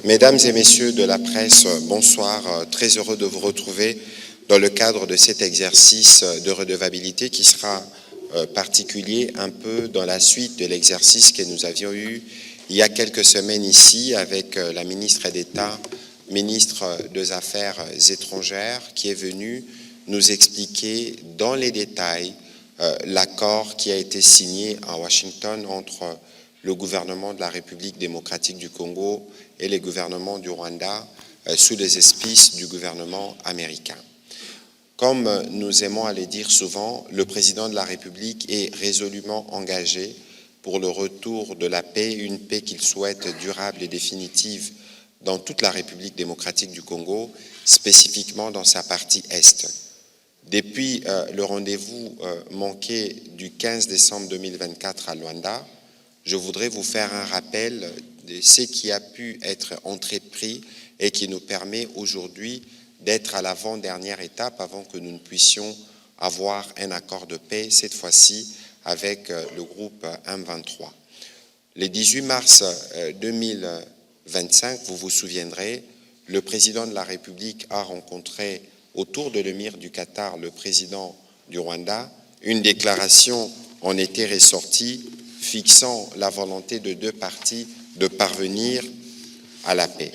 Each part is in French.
Mesdames et messieurs de la presse, bonsoir. Très heureux de vous retrouver dans le cadre de cet exercice de redevabilité qui sera particulier un peu dans la suite de l'exercice que nous avions eu il y a quelques semaines ici avec la ministre d'État, ministre des Affaires étrangères, qui est venue nous expliquer dans les détails l'accord qui a été signé à Washington entre le gouvernement de la République démocratique du Congo et les gouvernements du Rwanda sous les auspices du gouvernement américain. Comme nous aimons à le dire souvent, le président de la République est résolument engagé pour le retour de la paix, une paix qu'il souhaite durable et définitive dans toute la République démocratique du Congo, spécifiquement dans sa partie Est. Depuis le rendez-vous manqué du 15 décembre 2024 à Luanda, je voudrais vous faire un rappel de ce qui a pu être entrepris et qui nous permet aujourd'hui d'être à l'avant-dernière étape avant que nous ne puissions avoir un accord de paix, cette fois-ci avec le groupe M23. Le 18 mars 2025, vous vous souviendrez, le président de la République a rencontré autour de l'émir du Qatar le président du Rwanda. Une déclaration en était ressortie fixant la volonté de deux parties de parvenir à la paix.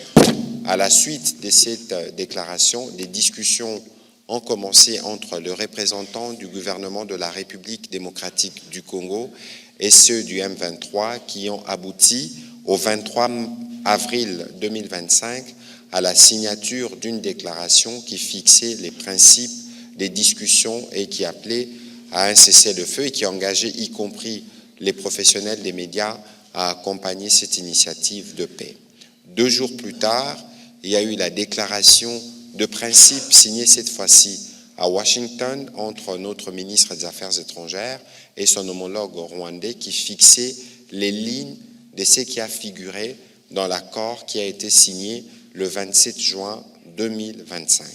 À la suite de cette déclaration, des discussions ont commencé entre le représentant du gouvernement de la République démocratique du Congo et ceux du M23 qui ont abouti au 23 avril 2025 à la signature d'une déclaration qui fixait les principes des discussions et qui appelait à un cessez-le-feu et qui engageait y compris les professionnels des médias à accompagner cette initiative de paix. 2 jours plus tard, il y a eu la déclaration de principe signée cette fois-ci à Washington entre notre ministre des Affaires étrangères et son homologue rwandais qui fixait les lignes de ce qui a figuré dans l'accord qui a été signé le 27 juin 2025.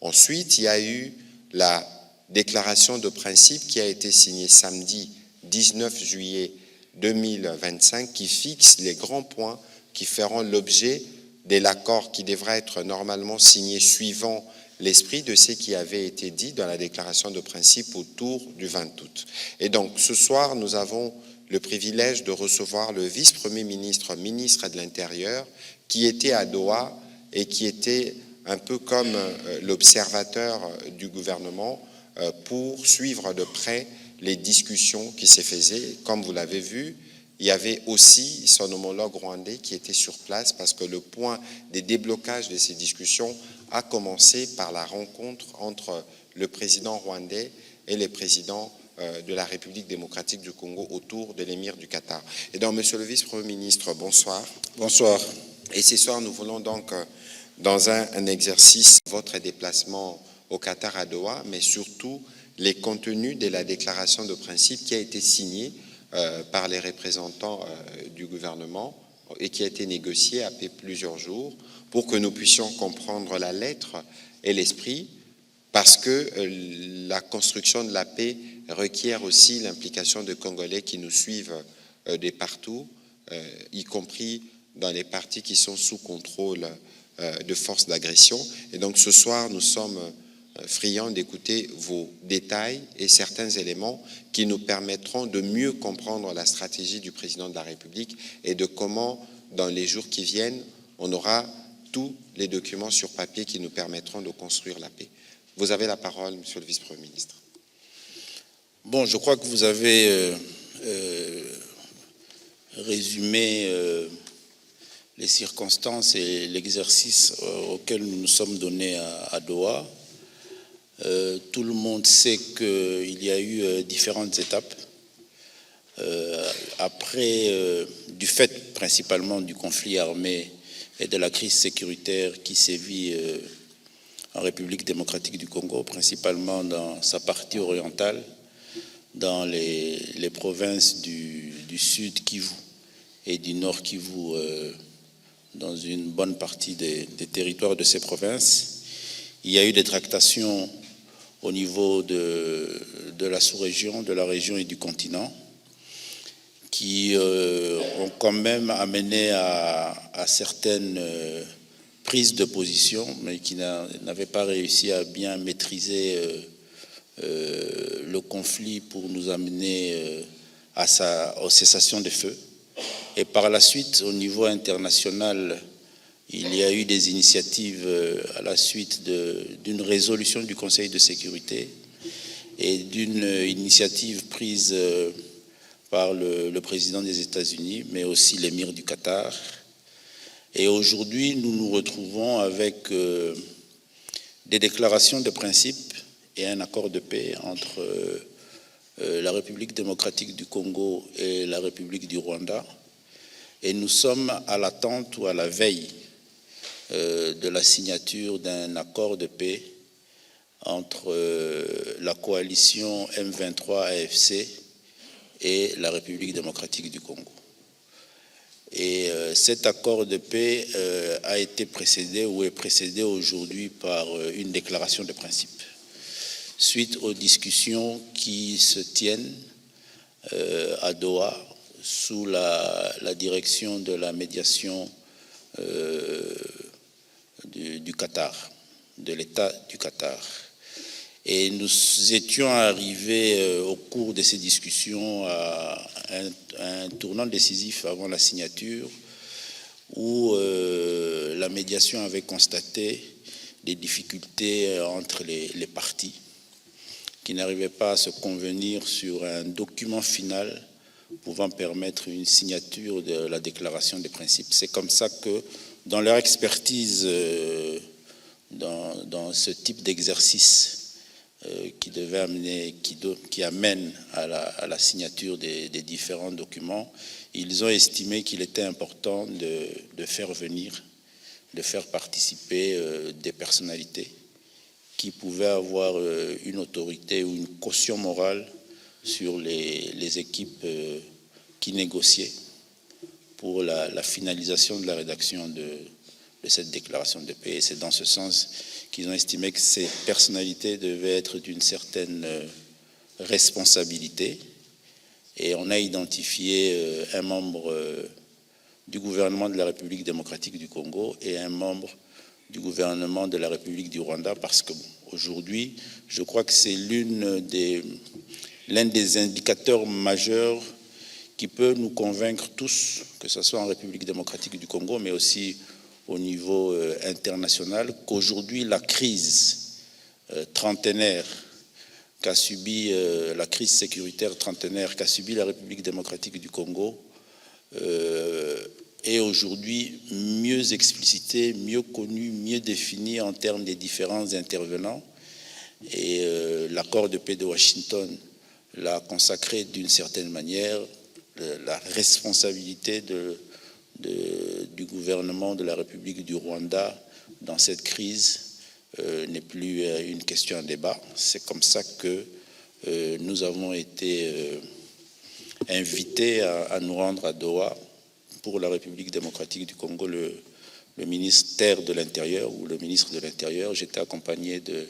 Ensuite, il y a eu la déclaration de principe qui a été signée samedi 19 juillet 2025 qui fixe les grands points qui feront l'objet de l'accord qui devra être normalement signé suivant l'esprit de ce qui avait été dit dans la déclaration de principe autour du 20 août. Et donc ce soir, nous avons le privilège de recevoir le vice-premier ministre, ministre de l'Intérieur, qui était à Doha et qui était un peu comme l'observateur du gouvernement pour suivre de près les discussions qui se faisaient. Comme vous l'avez vu, il y avait aussi son homologue rwandais qui était sur place parce que le point des déblocages de ces discussions a commencé par la rencontre entre le président rwandais et les présidents de la République démocratique du Congo autour de l'émir du Qatar. Et donc, monsieur le vice-premier ministre, bonsoir. Bonsoir. Et ce soir, nous voulons donc, dans un exercice, votre déplacement au Qatar à Doha, mais surtout les contenus de la déclaration de principe qui a été signée par les représentants du gouvernement et qui a été négociée après plusieurs jours pour que nous puissions comprendre la lettre et l'esprit, parce que la construction de la paix requiert aussi l'implication de Congolais qui nous suivent de partout, y compris dans les parties qui sont sous contrôle de forces d'agression. Et donc ce soir, nous sommes friands d'écouter vos détails et certains éléments qui nous permettront de mieux comprendre la stratégie du président de la République et de comment, dans les jours qui viennent, on aura tous les documents sur papier qui nous permettront de construire la paix. Vous avez la parole, monsieur le vice-premier ministre. Bon, je crois que vous avez résumé les circonstances et l'exercice auquel nous nous sommes donnés à Doha. Tout le monde sait qu'il y a eu différentes étapes. Après, du fait principalement du conflit armé et de la crise sécuritaire qui sévit en République démocratique du Congo, principalement dans sa partie orientale, dans les provinces du sud Kivu et du nord Kivu, dans une bonne partie des territoires de ces provinces. Il y a eu des tractations au niveau de la sous-région, de la région et du continent, qui ont quand même amené à certaines prises de position, mais qui n'avaient pas réussi à bien maîtriser le conflit pour nous amener aux cessations des feux. Et par la suite, au niveau international, il y a eu des initiatives à la suite d'une résolution du Conseil de sécurité et d'une initiative prise par le président des États-Unis, mais aussi l'émir du Qatar. Et aujourd'hui, nous nous retrouvons avec des déclarations de principe et un accord de paix entre la République démocratique du Congo et la République du Rwanda. Et nous sommes à l'attente ou à la veille de la signature d'un accord de paix entre la coalition M23 AFC et la République démocratique du Congo. Et cet accord de paix a été précédé ou est précédé aujourd'hui par une déclaration de principe, suite aux discussions qui se tiennent à Doha sous la direction de la médiation du Qatar, de l'État du Qatar. Et nous étions arrivés au cours de ces discussions à un tournant décisif avant la signature où la médiation avait constaté des difficultés entre les parties qui n'arrivaient pas à se convenir sur un document final pouvant permettre une signature de la déclaration des principes. C'est comme ça que, dans leur expertise dans ce type d'exercice qui amène à la signature des différents documents, ils ont estimé qu'il était important de faire venir, de faire participer des personnalités qui pouvaient avoir une autorité ou une caution morale sur les équipes qui négociaient pour la finalisation de la rédaction de cette déclaration de paix. Et c'est dans ce sens qu'ils ont estimé que ces personnalités devaient être d'une certaine responsabilité. Et on a identifié un membre du gouvernement de la République démocratique du Congo et un membre du gouvernement de la République du Rwanda, parce que aujourd'hui, je crois que c'est l'un des indicateurs majeurs qui peut nous convaincre tous, que ce soit en République démocratique du Congo, mais aussi au niveau international, qu'aujourd'hui la crise trentenaire qu'a subi, la crise sécuritaire trentenaire qu'a subi la République démocratique du Congo est aujourd'hui mieux explicitée, mieux connue, mieux définie en termes des différents intervenants. Et l'accord de paix de Washington l'a consacré d'une certaine manière. La responsabilité du gouvernement de la République du Rwanda dans cette crise n'est plus une question à débat. C'est comme ça que nous avons été invités à nous rendre à Doha pour la République démocratique du Congo, le ministère de l'Intérieur ou le ministre de l'Intérieur. J'étais accompagné de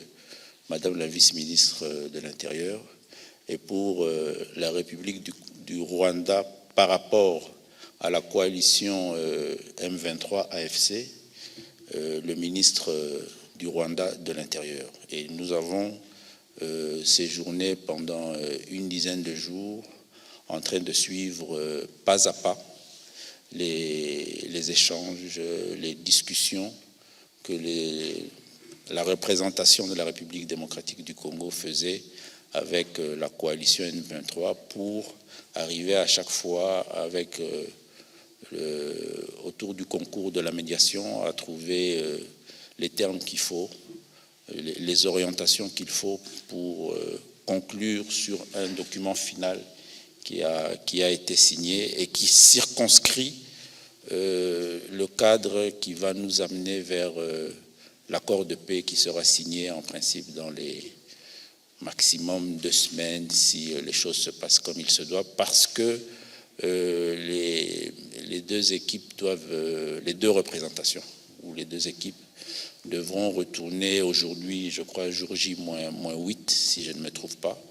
Madame la vice-ministre de l'Intérieur. Et pour la République du Rwanda, par rapport à la coalition M23 AFC, le ministre du Rwanda de l'Intérieur. Et nous avons séjourné pendant une dizaine de jours en train de suivre pas à pas les échanges, les discussions que la représentation de la République démocratique du Congo faisait avec la coalition M23 pour arriver à chaque fois avec autour du concours de la médiation à trouver les termes qu'il faut, les orientations qu'il faut pour conclure sur un document final qui a été signé et qui circonscrit le cadre qui va nous amener vers l'accord de paix qui sera signé en principe dans les maximum 2 semaines si les choses se passent comme il se doit, parce que les deux équipes les deux représentations ou les deux équipes devront retourner aujourd'hui, je crois, jour J-8, si je ne me trompe pas,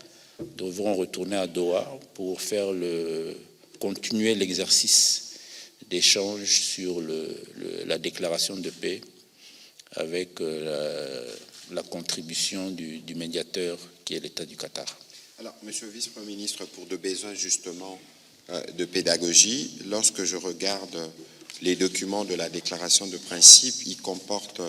devront retourner à Doha pour faire le continuer l'exercice d'échange sur la déclaration de paix avec la contribution du médiateur qui est l'État du Qatar. Alors, Monsieur le Vice-Premier ministre, pour de besoins justement de pédagogie, lorsque je regarde les documents de la déclaration de principe, ils comportent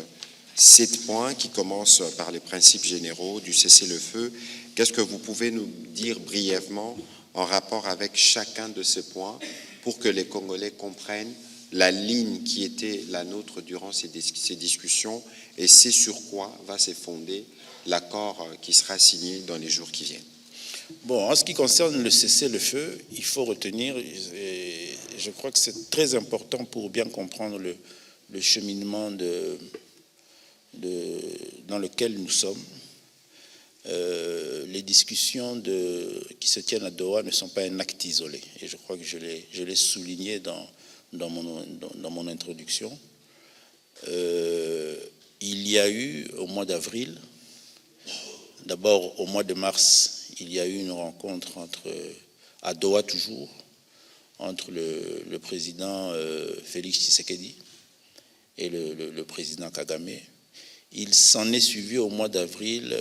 7 points qui commencent par les principes généraux du cessez-le-feu. Qu'est-ce que vous pouvez nous dire brièvement en rapport avec chacun de ces points pour que les Congolais comprennent la ligne qui était la nôtre durant ces discussions et c'est sur quoi va se fonder l'accord qui sera signé dans les jours qui viennent? Bon, en ce qui concerne le cessez-le-feu, il faut retenir, et je crois que c'est très important pour bien comprendre le cheminement dans lequel nous sommes. Les discussions qui se tiennent à Doha ne sont pas un acte isolé. Et je crois que je l'ai souligné dans mon introduction. Il y a eu au mois d'avril, d'abord au mois de mars, il y a eu une rencontre à Doha toujours, entre le président Félix Tshisekedi et le président Kagame. Il s'en est suivi au mois d'avril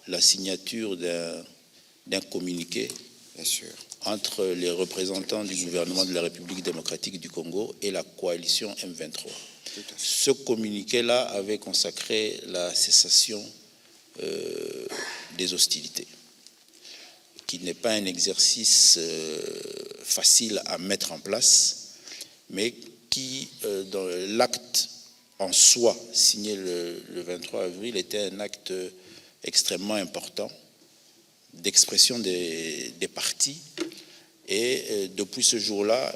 la signature d'un communiqué Bien sûr. entre les représentants du gouvernement de la République démocratique du Congo et la coalition M23. Ce communiqué-là avait consacré la cessation des hostilités, qui n'est pas un exercice facile à mettre en place, mais qui, dans l'acte en soi, signé le 23 avril, était un acte extrêmement important d'expression des partis. Et depuis ce jour-là,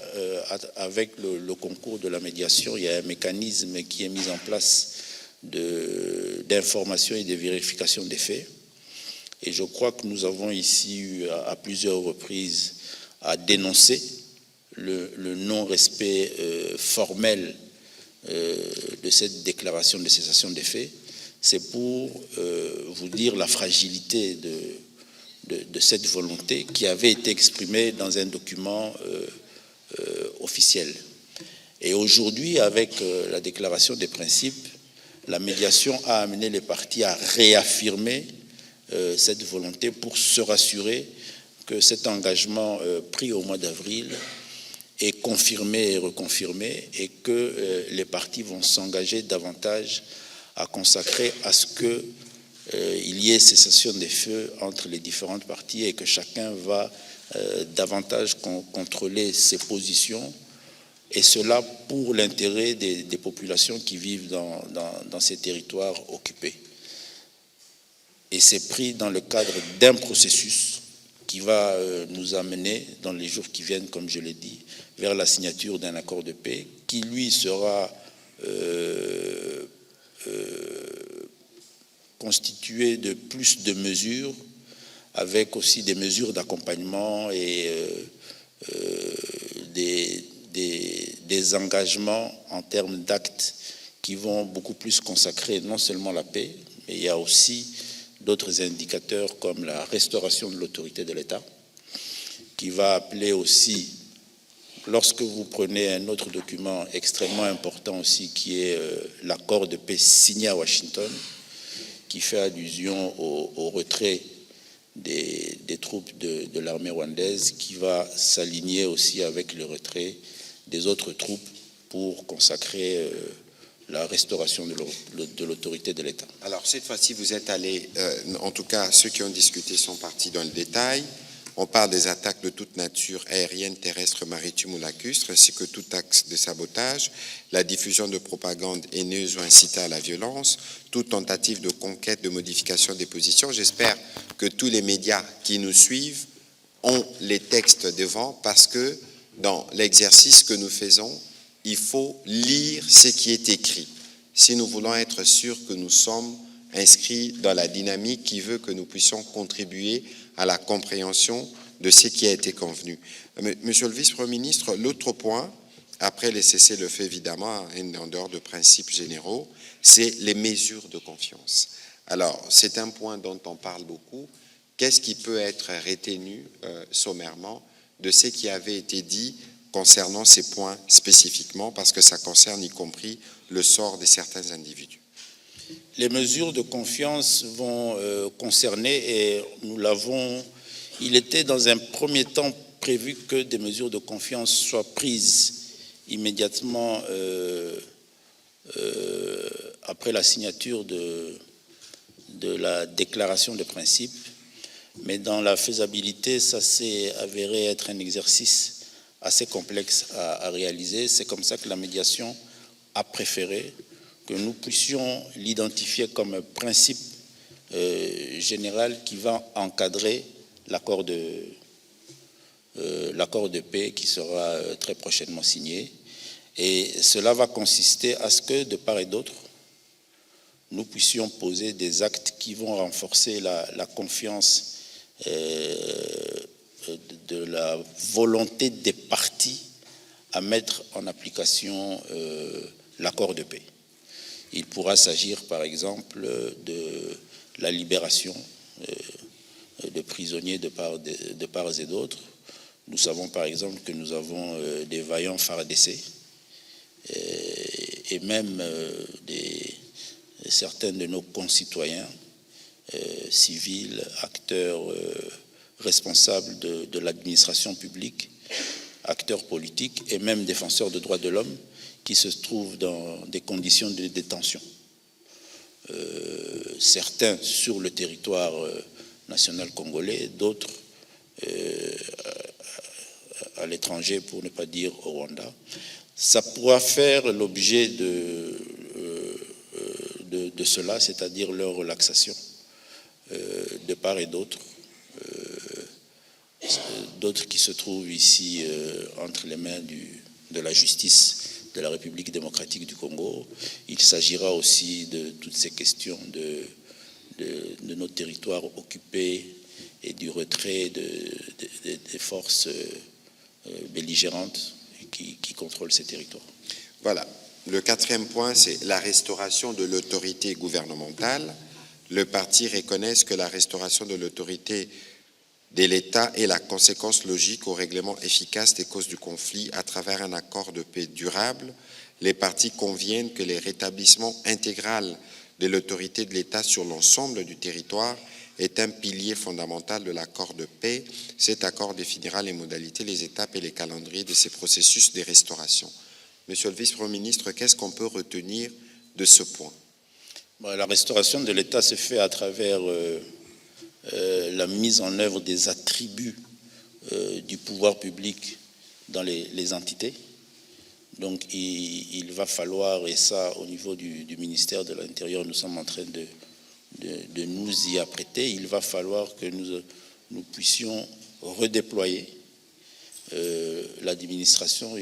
avec le concours de la médiation, il y a un mécanisme qui est mis en place d'information et de vérification des faits. Et je crois que nous avons ici eu à plusieurs reprises à dénoncer le non-respect formel de cette déclaration de cessation des faits. C'est pour vous dire la fragilité de cette volonté qui avait été exprimée dans un document officiel. Et aujourd'hui, avec la déclaration des principes, la médiation a amené les partis à réaffirmer cette volonté pour se rassurer que cet engagement pris au mois d'avril est confirmé et reconfirmé et que les partis vont s'engager davantage à consacrer à ce qu'il y ait cessation des feux entre les différentes parties et que chacun va davantage contrôler ses positions, et cela pour l'intérêt des populations qui vivent dans ces territoires occupés. Et c'est pris dans le cadre d'un processus qui va nous amener, dans les jours qui viennent, comme je l'ai dit, vers la signature d'un accord de paix qui, lui, sera constitué de plus de mesures, avec aussi des mesures d'accompagnement et des engagements en termes d'actes qui vont beaucoup plus consacrer non seulement la paix, mais il y a aussi d'autres indicateurs comme la restauration de l'autorité de l'État, qui va appeler aussi, lorsque vous prenez un autre document extrêmement important aussi, qui est l'accord de paix signé à Washington, qui fait allusion au retrait des troupes de l'armée rwandaise, qui va s'aligner aussi avec le retrait des autres troupes pour consacrer la restauration de l'autorité de l'État. Alors, cette fois-ci, vous êtes allé, en tout cas, ceux qui ont discuté sont partis dans le détail. On parle des attaques de toute nature, aérienne, terrestre, maritime ou lacustre, ainsi que tout axe de sabotage, la diffusion de propagande haineuse ou incitée à la violence, toute tentative de conquête, de modification des positions. J'espère que tous les médias qui nous suivent ont les textes devant, parce que dans l'exercice que nous faisons, il faut lire ce qui est écrit. Si nous voulons être sûrs que nous sommes inscrits dans la dynamique qui veut que nous puissions contribuer à la compréhension de ce qui a été convenu. Monsieur le Vice-Premier ministre, l'autre point, après les cessez-le-feu évidemment, en dehors de principes généraux, c'est les mesures de confiance. Alors, c'est un point dont on parle beaucoup. qu'est-ce qui peut être retenu sommairement de ce qui avait été dit concernant ces points spécifiquement, parce que ça concerne y compris le sort de certains individus? Les mesures de confiance vont concerner, et nous l'avons, il était dans un premier temps prévu que des mesures de confiance soient prises immédiatement après la signature de la déclaration de principe, mais dans la faisabilité, ça s'est avéré être un exercice assez complexe à réaliser. C'est comme ça que la médiation a préféré que nous puissions l'identifier comme un principe général qui va encadrer l'accord de paix qui sera très prochainement signé. Et cela va consister à ce que, de part et d'autre, nous puissions poser des actes qui vont renforcer la confiance de la volonté des parties à mettre en application l'accord de paix. Il pourra s'agir, par exemple, de la libération de prisonniers de part et d'autre. Nous savons, par exemple, que nous avons des vaillants FARDC et même certains de nos concitoyens civils, acteurs responsables de l'administration publique, acteurs politiques et même défenseurs de droits de l'homme qui se trouvent dans des conditions de détention. Certains sur le territoire national congolais, d'autres à l'étranger, pour ne pas dire au Rwanda. Ça pourra faire l'objet de cela, c'est-à-dire leur relaxation de part et d'autre. D'autres qui se trouvent ici entre les mains de la justice de la République démocratique du Congo. Il s'agira aussi de toutes ces questions de nos territoires occupés et du retrait des forces belligérantes qui contrôlent ces territoires. Voilà. Le quatrième point, c'est la restauration de l'autorité gouvernementale. Le parti reconnaît que la restauration de l'autorité de l'État est la conséquence logique au règlement efficace des causes du conflit à travers un accord de paix durable. Les partis conviennent que le rétablissement intégral de l'autorité de l'État sur l'ensemble du territoire est un pilier fondamental de l'accord de paix. Cet accord définira les modalités, les étapes et les calendriers de ces processus de restauration. Monsieur le vice-premier ministre, qu'est-ce qu'on peut retenir de ce point? La restauration de l'État se fait à travers la mise en œuvre des attributs du pouvoir public dans les entités. Donc il va falloir, et ça au niveau du ministère de l'Intérieur, nous sommes en train de nous y apprêter, il va falloir que nous puissions redéployer l'administration.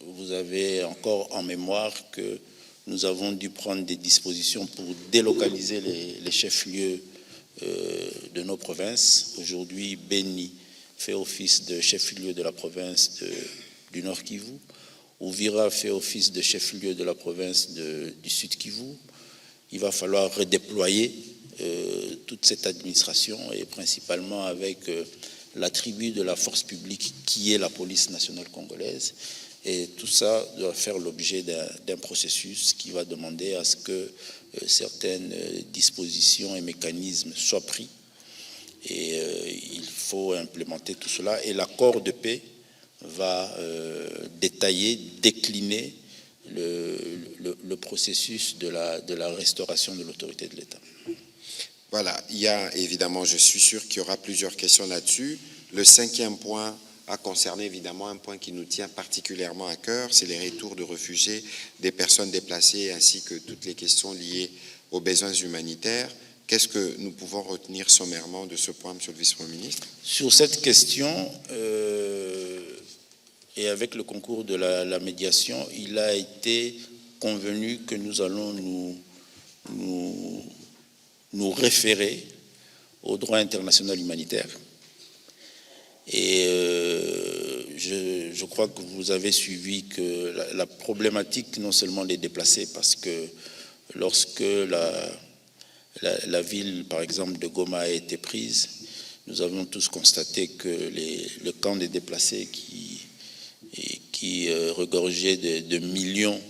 Vous avez encore en mémoire que nous avons dû prendre des dispositions pour délocaliser les chefs-lieux de nos provinces. Aujourd'hui, Beni fait office de chef-lieu de la province du Nord Kivu. Ouvira fait office de chef-lieu de la province du Sud Kivu. Il va falloir redéployer toute cette administration et principalement avec l'attribut de la force publique qui est la police nationale congolaise. Et tout ça doit faire l'objet d'un processus qui va demander à ce que certaines dispositions et mécanismes soient pris. Et il faut implémenter tout cela. Et l'accord de paix va détailler, décliner le processus de la restauration de l'autorité de l'État. Voilà, il y a évidemment, je suis sûr qu'il y aura plusieurs questions là-dessus. Le cinquième point a concerné évidemment un point qui nous tient particulièrement à cœur, c'est les retours de réfugiés, des personnes déplacées, ainsi que toutes les questions liées aux besoins humanitaires. Qu'est-ce que nous pouvons retenir sommairement de ce point, Monsieur le Vice-Premier ministre? Sur cette question, et avec le concours de la médiation, il a été convenu que nous allons nous référer au droit international humanitaire. Et je crois que vous avez suivi que la problématique non seulement des déplacés, parce que lorsque la ville, par exemple, de Goma a été prise, nous avons tous constaté que le camp des déplacés qui regorgeait de millions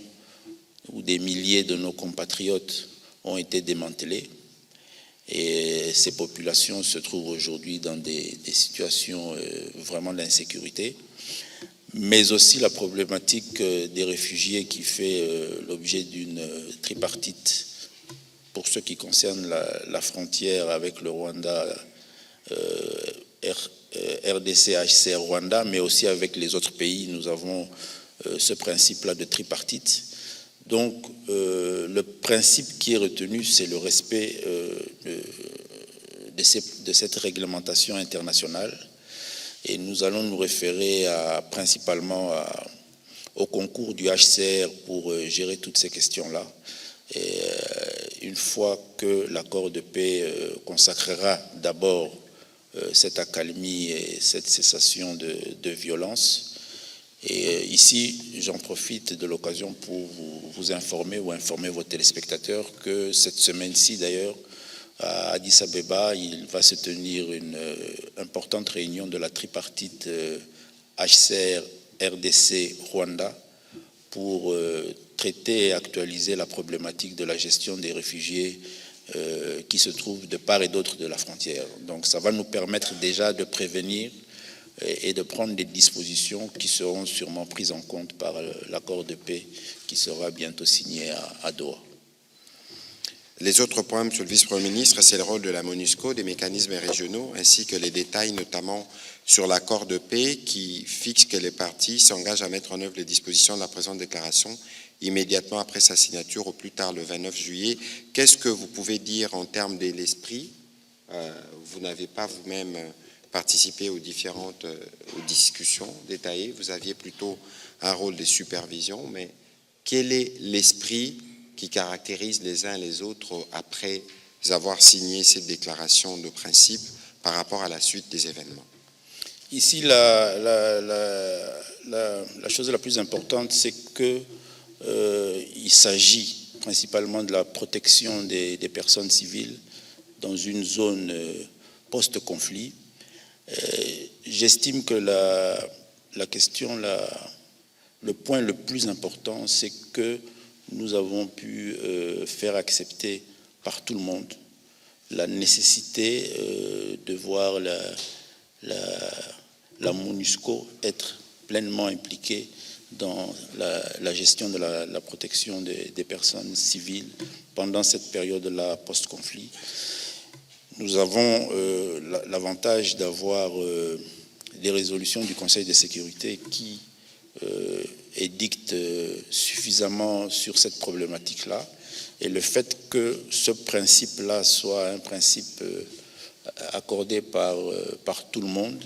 ou des milliers de nos compatriotes ont été démantelés. Et ces populations se trouvent aujourd'hui dans des situations vraiment d'insécurité. Mais aussi la problématique des réfugiés qui fait l'objet d'une tripartite pour ce qui concerne la frontière avec le Rwanda, RDC, HCR, Rwanda, mais aussi avec les autres pays. Nous avons ce principe-là de tripartite. Donc, le principe qui est retenu, c'est le respect de cette réglementation internationale. Et nous allons nous référer principalement au concours du HCR pour gérer toutes ces questions-là. Et une fois que l'accord de paix consacrera d'abord cette accalmie et cette cessation de violence. Et ici, j'en profite de l'occasion pour vous informer ou informer vos téléspectateurs que cette semaine-ci, d'ailleurs, à Addis Abeba, il va se tenir une importante réunion de la tripartite HCR, RDC, Rwanda pour traiter et actualiser la problématique de la gestion des réfugiés qui se trouvent de part et d'autre de la frontière. Donc ça va nous permettre déjà de prévenir et de prendre des dispositions qui seront sûrement prises en compte par l'accord de paix qui sera bientôt signé à Doha. Les autres points, Monsieur le Vice-Premier ministre, c'est le rôle de la MONUSCO, des mécanismes régionaux, ainsi que les détails notamment sur l'accord de paix qui fixe que les parties s'engagent à mettre en œuvre les dispositions de la présente déclaration immédiatement après sa signature, au plus tard le 29 juillet. Qu'est-ce que vous pouvez dire en termes de l'esprit? Vous n'avez pas vous-même participé aux différentes aux discussions détaillées, vous aviez plutôt un rôle de supervision, mais quel est l'esprit qui caractérise les uns les autres après avoir signé cette déclaration de principe par rapport à la suite des événements? Ici, la chose la plus importante, c'est que il s'agit principalement de la protection des personnes civiles dans une zone post-conflit. J'estime que la question, le point le plus important, c'est que nous avons pu faire accepter par tout le monde la nécessité de voir la MONUSCO être pleinement impliquée dans la gestion de la protection des personnes civiles pendant cette période-là post-conflit. Nous avons l'avantage d'avoir des résolutions du Conseil de sécurité qui édictent suffisamment sur cette problématique-là. Et le fait que ce principe-là soit un principe accordé par tout le monde,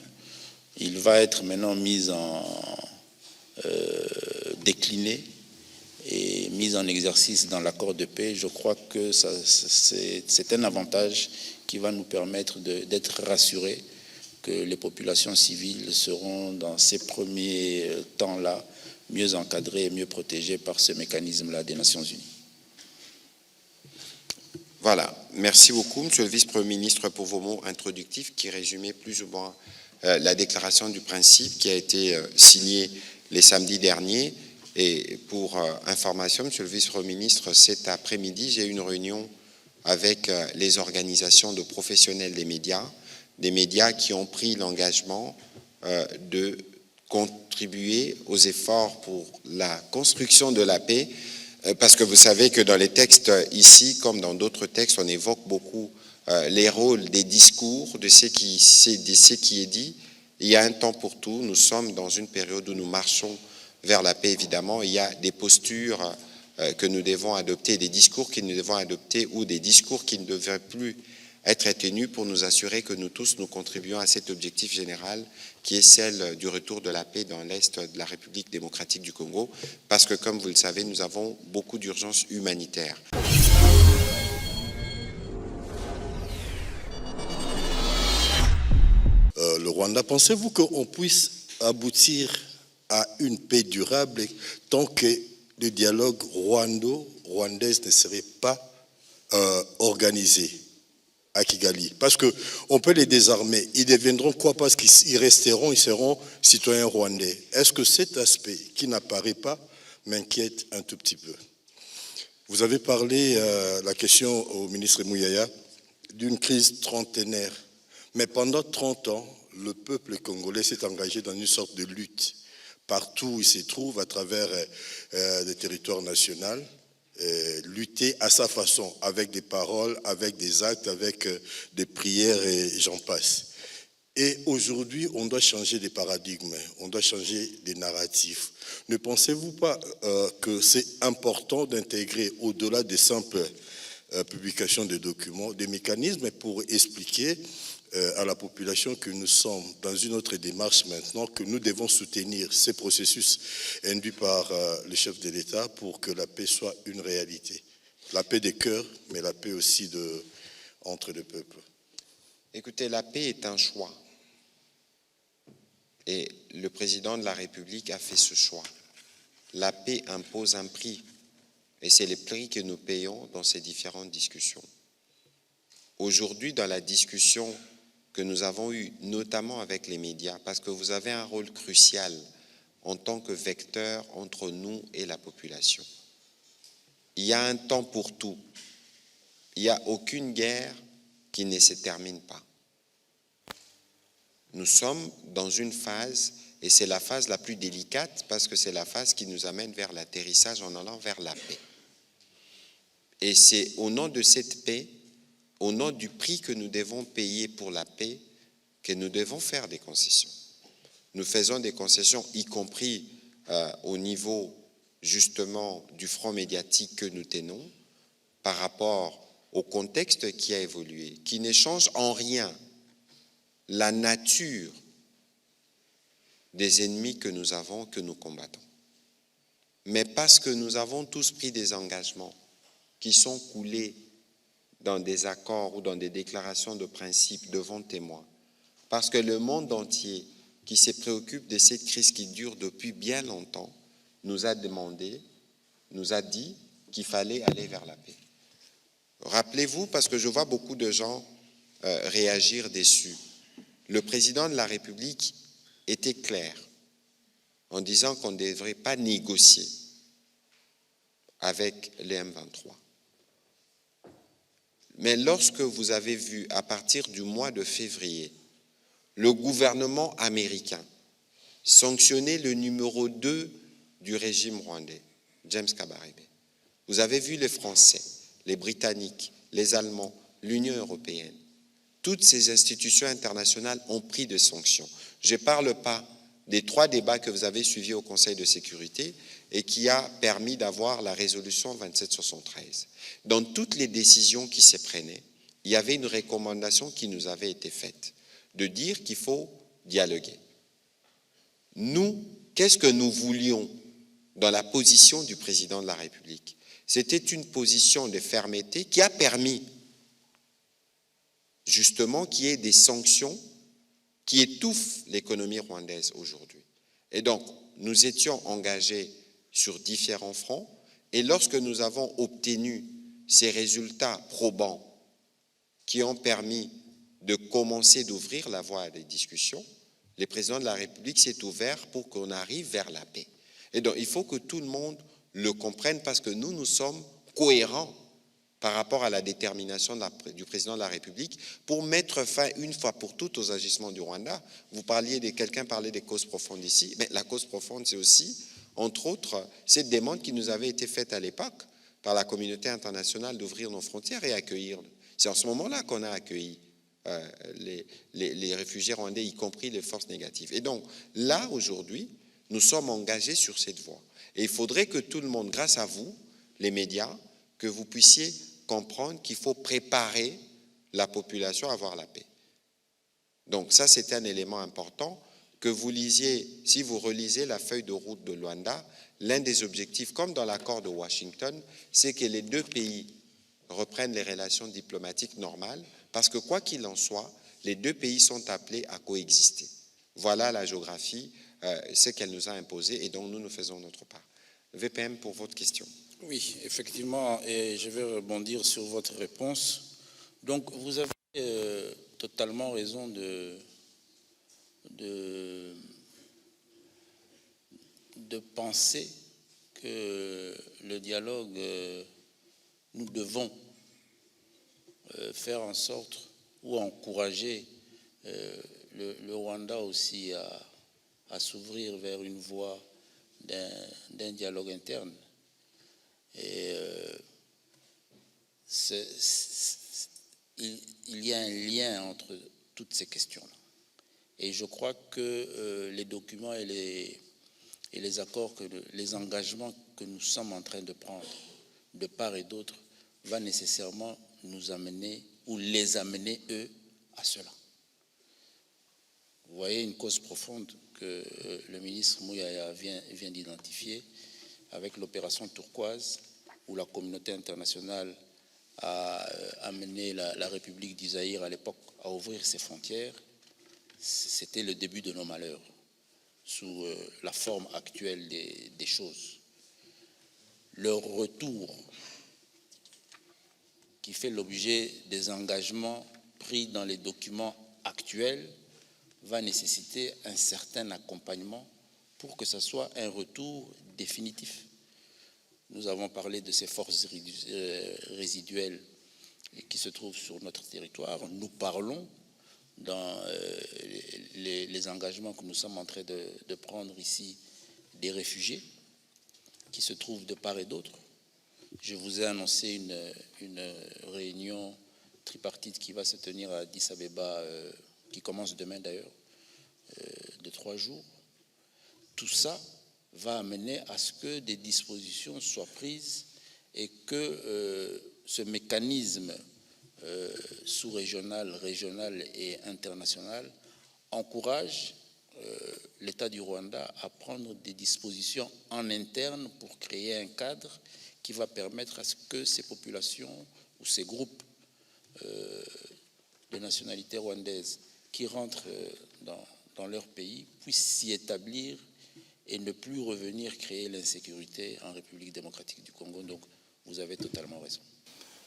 il va être maintenant mis décliné et mis en exercice dans l'accord de paix. Je crois que c'est un avantage qui va nous permettre d'être rassurés que les populations civiles seront dans ces premiers temps-là mieux encadrées et mieux protégées par ce mécanisme-là des Nations Unies. Voilà. Merci beaucoup, Monsieur le Vice-Premier ministre, pour vos mots introductifs qui résumaient plus ou moins la déclaration du principe qui a été signée les samedis derniers. Et pour information, Monsieur le Vice-Premier ministre, cet après-midi, j'ai eu une réunion avec les organisations de professionnels des médias qui ont pris l'engagement de contribuer aux efforts pour la construction de la paix, parce que vous savez que dans les textes ici, comme dans d'autres textes, on évoque beaucoup les rôles des discours, de ce qui est dit. Il y a un temps pour tout, nous sommes dans une période où nous marchons vers la paix, évidemment. Il y a des postures que nous devons adopter, des discours que nous devons adopter ou des discours qui ne devraient plus être tenus pour nous assurer que nous tous, nous contribuons à cet objectif général qui est celle du retour de la paix dans l'Est de la République démocratique du Congo, parce que, comme vous le savez, nous avons beaucoup d'urgences humanitaires. Le Rwanda, pensez-vous qu'on puisse aboutir à une paix durable tant que le dialogue rwandaise ne serait pas organisés à Kigali. Parce qu'on peut les désarmer. Ils deviendront quoi? Parce qu'ils ils seront citoyens rwandais. Est-ce que cet aspect qui n'apparaît pas m'inquiète un tout petit peu? Vous avez parlé, la question au ministre Mouyaya, d'une crise trentenaire. Mais pendant 30 ans, le peuple congolais s'est engagé dans une sorte de lutte. Partout où il se trouve, à travers le territoire national, lutter à sa façon, avec des paroles, avec des actes, avec des prières et j'en passe. Et aujourd'hui, on doit changer des paradigmes, on doit changer des narratifs. Ne pensez-vous pas que c'est important d'intégrer, au-delà des simples publications de documents, des mécanismes pour expliquer à la population que nous sommes dans une autre démarche maintenant, que nous devons soutenir ces processus induits par le chef de l'État pour que la paix soit une réalité. La paix des cœurs, mais la paix aussi entre les peuples. Écoutez, la paix est un choix. Et le président de la République a fait ce choix. La paix impose un prix. Et c'est le prix que nous payons dans ces différentes discussions. Aujourd'hui, dans la discussion que nous avons eue, notamment avec les médias, parce que vous avez un rôle crucial en tant que vecteur entre nous et la population. Il y a un temps pour tout. Il n'y a aucune guerre qui ne se termine pas. Nous sommes dans une phase, et c'est la phase la plus délicate parce que c'est la phase qui nous amène vers l'atterrissage en allant vers la paix. Et c'est au nom de cette paix, au nom du prix que nous devons payer pour la paix, que nous devons faire des concessions. Nous faisons des concessions, y compris au niveau justement du front médiatique que nous tenons, par rapport au contexte qui a évolué, qui ne change en rien la nature des ennemis que nous avons, que nous combattons. Mais parce que nous avons tous pris des engagements qui sont coulés dans des accords ou dans des déclarations de principe devant témoins, parce que le monde entier qui se préoccupe de cette crise qui dure depuis bien longtemps nous a demandé, nous a dit qu'il fallait aller vers la paix. Rappelez-vous, parce que je vois beaucoup de gens réagir déçus, le président de la République était clair en disant qu'on ne devrait pas négocier avec les M23. Mais lorsque vous avez vu, à partir du mois de février, le gouvernement américain sanctionner le numéro 2 du régime rwandais, James Kabarebe, vous avez vu les Français, les Britanniques, les Allemands, l'Union européenne, toutes ces institutions internationales ont pris des sanctions. Je ne parle pas des 3 débats que vous avez suivis au Conseil de sécurité et qui a permis d'avoir la résolution 2773. Dans toutes les décisions qui se prenaient, il y avait une recommandation qui nous avait été faite, de dire qu'il faut dialoguer. Nous, qu'est-ce que nous voulions dans la position du président de la République? C'était une position de fermeté qui a permis justement qu'il y ait des sanctions qui étouffent l'économie rwandaise aujourd'hui. Et donc, nous étions engagés sur différents fronts, et lorsque nous avons obtenu ces résultats probants qui ont permis de commencer d'ouvrir la voie à des discussions, le président de la République s'est ouvert pour qu'on arrive vers la paix. Et donc, il faut que tout le monde le comprenne parce que nous sommes cohérents par rapport à la détermination du président de la République pour mettre fin une fois pour toutes aux agissements du Rwanda. Quelqu'un parlait des causes profondes ici, mais la cause profonde, c'est aussi, entre autres, cette demande qui nous avait été faite à l'époque par la communauté internationale d'ouvrir nos frontières et accueillir. C'est en ce moment-là qu'on a accueilli les réfugiés rwandais, y compris les forces négatives. Et donc, là, aujourd'hui, nous sommes engagés sur cette voie. Et il faudrait que tout le monde, grâce à vous, les médias, que vous puissiez comprendre qu'il faut préparer la population à avoir la paix. Donc ça, c'était un élément important que vous lisiez, si vous relisez la feuille de route de Luanda, l'un des objectifs, comme dans l'accord de Washington, c'est que les 2 pays reprennent les relations diplomatiques normales, parce que quoi qu'il en soit, les 2 pays sont appelés à coexister. Voilà la géographie, ce qu'elle nous a imposé, et donc nous faisons notre part. VPM, pour votre question. Oui, effectivement, et je vais rebondir sur votre réponse. Donc, vous avez totalement raison de penser que le dialogue, nous devons faire en sorte ou encourager le Rwanda aussi à s'ouvrir vers une voie d'un dialogue interne. Et il y a un lien entre toutes ces questions-là. Et je crois que les documents et les accords, les engagements que nous sommes en train de prendre de part et d'autre va nécessairement nous amener ou les amener, eux, à cela. Vous voyez une cause profonde que le ministre Mouyaya vient d'identifier avec l'opération turquoise, où la communauté internationale a amené la République du Zaïre à l'époque à ouvrir ses frontières. C'était le début de nos malheurs, sous la forme actuelle des choses. Le retour qui fait l'objet des engagements pris dans les documents actuels va nécessiter un certain accompagnement pour que ce soit un retour définitif. Nous avons parlé de ces forces résiduelles qui se trouvent sur notre territoire. Nous parlons dans les engagements que nous sommes en train de prendre ici des réfugiés qui se trouvent de part et d'autre. Je vous ai annoncé une réunion tripartite qui va se tenir à Addis Abeba, qui commence demain d'ailleurs, de 3 jours. Tout ça va amener à ce que des dispositions soient prises et que ce mécanisme sous-régional, régional et international encourage l'État du Rwanda à prendre des dispositions en interne pour créer un cadre qui va permettre à ce que ces populations ou ces groupes de nationalité rwandaise qui rentrent dans leur pays puissent s'y établir et ne plus revenir créer l'insécurité en République démocratique du Congo. Donc, vous avez totalement raison.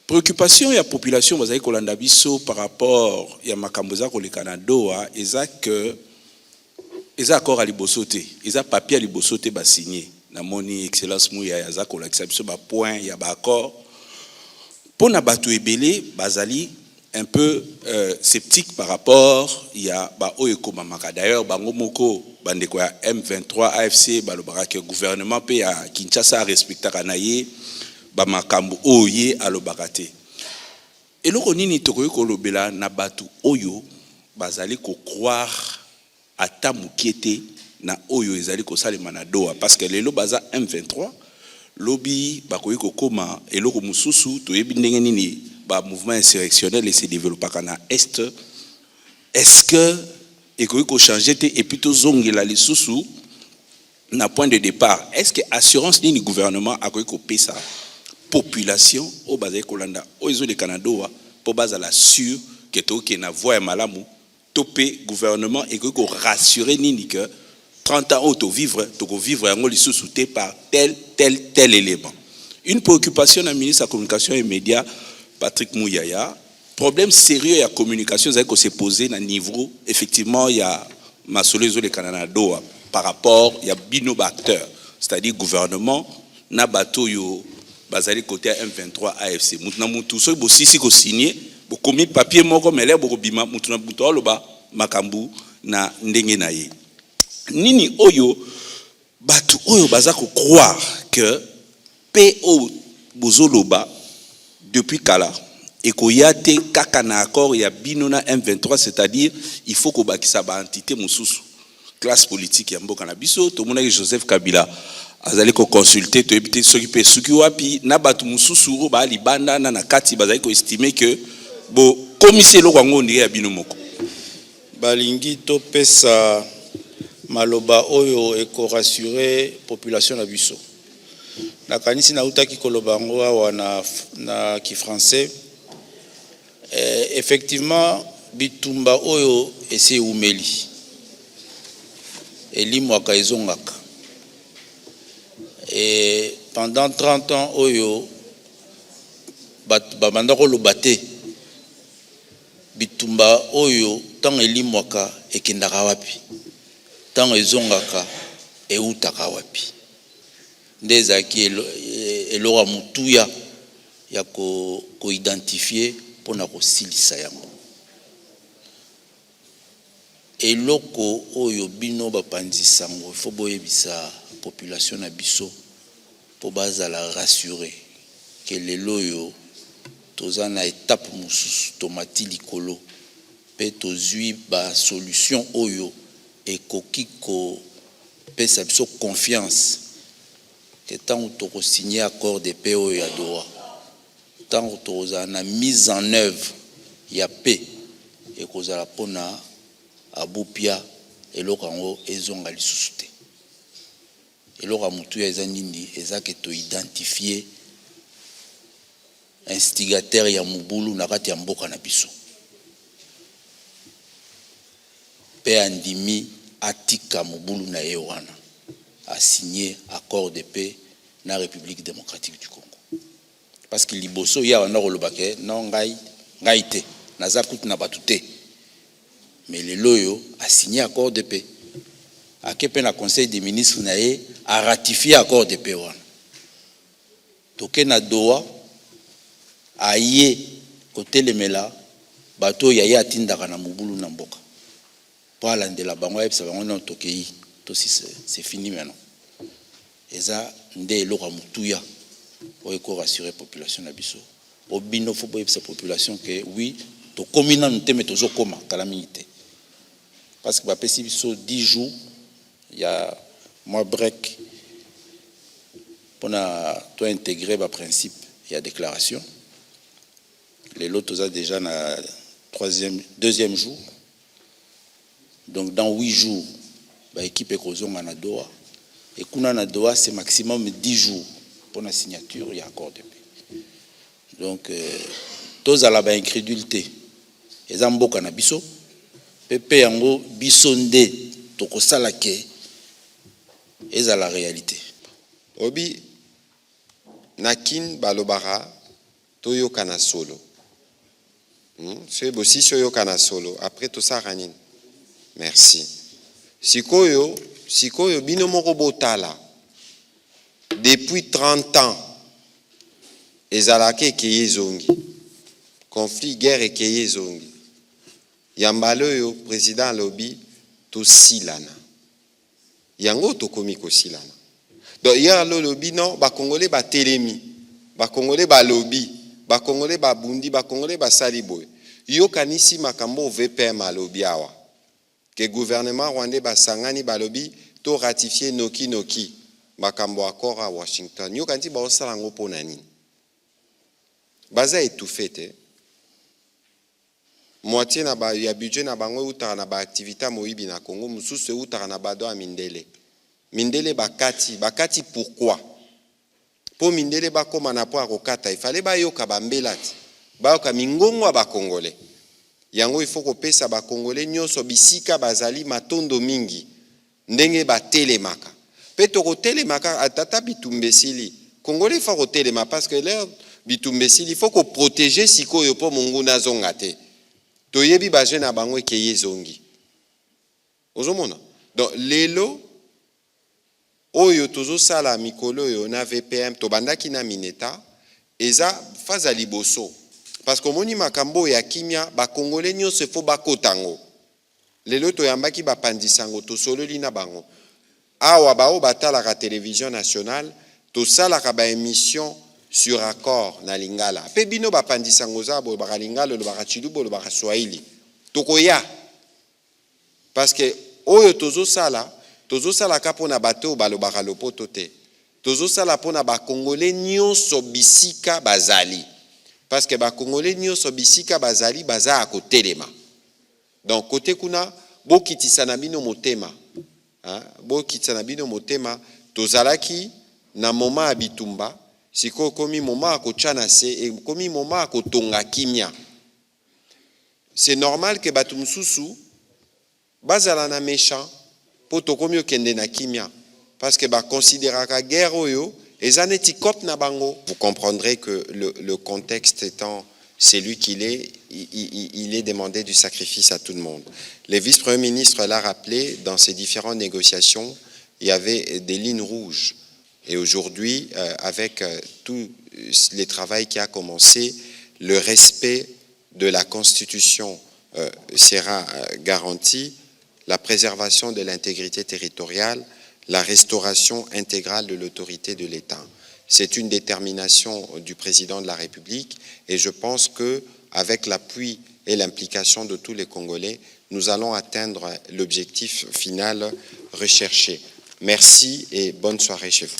Préoccupation de la population bazali kolanda biso par rapport ya makambo za koleka na Doha eza que eza accord à liboso te, eza papier à liboso te ba signé na moni excellence Mouyaya za kolakisa biso ba point ya ba accord pona bato ebele bazali un peu sceptique par rapport ya ba oyo komamaka. D'ailleurs bango moko bandeko ya M23 AFC balobaka que gouvernement pe ya Kinshasa respectaka na ye ba makambo oye alobaka te. Eloko nini tokoki kolobela na bato oyo bazali ko croire ata mukiete na oyo ezali kosalema na Doha parce que lelo baza M23 lobi bakoki kokoma eloko mususu toyebi ndenge nini ba mouvement insurrectionnel et se développaka na est. Est-ce que ekoki ko changer te et puis to zongela lisusu na point de départ? Est-ce que assurance nini gouvernement akoki ko pesa population au bazali kolanda oizo de Canada pour bazala sûr que to ke na voie malamu topé gouvernement et ko rassurer nini que 30 ans auto vivre yango lisusu te par tel élément. Une préoccupation na ministre de la communication et médias Patrick Mouyaya, problème sérieux ya communication ça que se poser na niveau effectivement il y a masolezo de Canada Doha par rapport il y a bino acteurs, c'est-à-dire gouvernement na bato yo bazali côté M23 AFC mutuna mutu so bo sisi ko signer bo komi papier moko mele bo bima mutuna buto loba makambu na ndenge na ye nini oyo bato oyo bazako croire que PO bozoloba depuis kala et koyate kaka na accord ya bino na M23, c'est-à-dire il faut ko bakisa ba entité mususu classe politique ya mboka na biso to mona Joseph Kabila azali ko consulter to ebité soki pe suki wapi na batu mususu ba libanda na kati bazali ko estimer que bo commissaire lo kwango ndike ya bino moko balingi to pesa maloba oyo eko rassurer population na biso na kanisi na utaki koloba ngo awa na ki français effectivement bitumba oyo ese umeli elimwaka ezongaka. Et pendant 30 ans oyo babanda koloba te bitumba oyo ntango elimwaka ekendaka wapi, ntango ezongaka eutaka wapi. Nde ezalaki eloko ya motuya ya koidentifie mpona kosilisa yango. Eloko oyo bino bapanzi sango ifo boyebisa population na biso po bazala rassuré ke lelo oyo toza na étape mosusu tomati likolo pe tozwi ba solution oyo ekoki kopesa biso confiance ke ntango tokosigner accord de paix oyo ya Doha, ntango tokozala na mise en œuvre ya paix ekozala mpona abupia eloko yango ezonga lisusu te. Eloko ya motu ya eza nini, eza ke toidentifie instigateur ya mobulu na kati ya mboka na biso pe andimi atika mobulu na ye wana a signé accord de paix na République démocratique du Congo. Parce que liboso ya wana kolobake non ngai te naza kutu na batu te, mais lelo yo a signé accord de paix akepe na conseil des ministres na ye a ratifié accord de paix wana toke na Doha aye kotelemela bato ya ye atindaka na mobulu na mboka po alandela bango ayebisa bango non tokei tosi c'est fini maintenant. Eza nde eloko ya motuya oyo korassurer population na biso obino fo boyebisa population ke oui tokomi nanu te me tozokoma kala mingi te, parce que bapesi biso 10 jours ya mois break mpona to intégrer ba principe ya déclaration. Les lots sont déjà na deuxième jour. Donc dans 8 jours, l'équipe est kozonga na Doha. Et kuna na Doha, c'est maximum 10 jours pour la signature et accord de paix. Donc tous à la incrédulité. Les amboka na biso, pepe yango bisonde tokosala ke et à la réalité. Obi nakin balobara toyo kana solo. C'est aussi sur kana solo. Après tout ça ranin. Merci. Sikoyo bino moko botala. Depuis 30 ans, ezalake keye zongi. Conflit, guerre et keye zongi. Yambalo yo président lobby to silana. Yango to komiko silana. Donc hier lo lobby non ba congolais ba telemi, ba congolais ba lobby. Ba Congolais ba bundi, ba Congolais ba saliboy. Yo kanisi makambo VPM alobi awa. Que gouvernement rwandais ba sangani ba lobi to ratifier noki makambo accord à Washington. Yo kanti ba osala ngo pona nini. Baza étouffé te. Moitié na ba ya budget na bango utara na ba activité moyibi na Congo, mususu utara na ba do a Mindele. Mindele bakati pourquoi? Po mindele ba koma na po akokata ifale ba yoka bambelati ba yoka mingongo ba Congolais yango il faut kopesa ba Congolais nyonso bisika bazali matondo mingi ndenge ba telemaka pe to ko telemaka atata bitumbesili Congolais faut ko telema parce que leur bitumbesili il faut ko protéger sikoyo po monguna zonga te to yebi ba jeune bango ekeye zongi ozomona donc lelo oyo tozo sala mikolo yo na VPM to bandaki na mineta eza faza liboso parce que moni makambo ya kimia ba Congolais nyonso fo bakotango lelo to yambaki ba pandisango to sololi na bango awa bao batala ka télévision nationale to sala ka ba émission sur accord na lingala pe bino ba pandisango za bo ba lingala lo ba chilubo lo ba Swahili to koya parce que oyo tozo sala kapona bato balobaka lopoto te. Tozo sala pona ba Congolais nyonso bisika bazali. Parce que ba Congolais nyonso bisika bazali baza a kotelema. Donc côté kuna bokitisa na bino motema. Bokitisa na bino motema tozalaki na moma abitumba siko komi moma akochana se et komi moma akotonga kimia. C'est normal que batu mususu bazala na méchant poto komi okende na kimia parce que ba considérer ka guerre oyo Vous comprendrez que le contexte étant celui qu'il est, il est demandé du sacrifice à tout le monde. Le vice-premier ministre l'a rappelé, dans ces différentes négociations, il y avait des lignes rouges. Et aujourd'hui, avec tout le travail qui a commencé, le respect de la Constitution sera garanti, la préservation de l'intégrité territoriale, la restauration intégrale de l'autorité de l'État. C'est une détermination du président de la République et je pense qu'avec l'appui et l'implication de tous les Congolais, nous allons atteindre l'objectif final recherché. Merci et bonne soirée chez vous.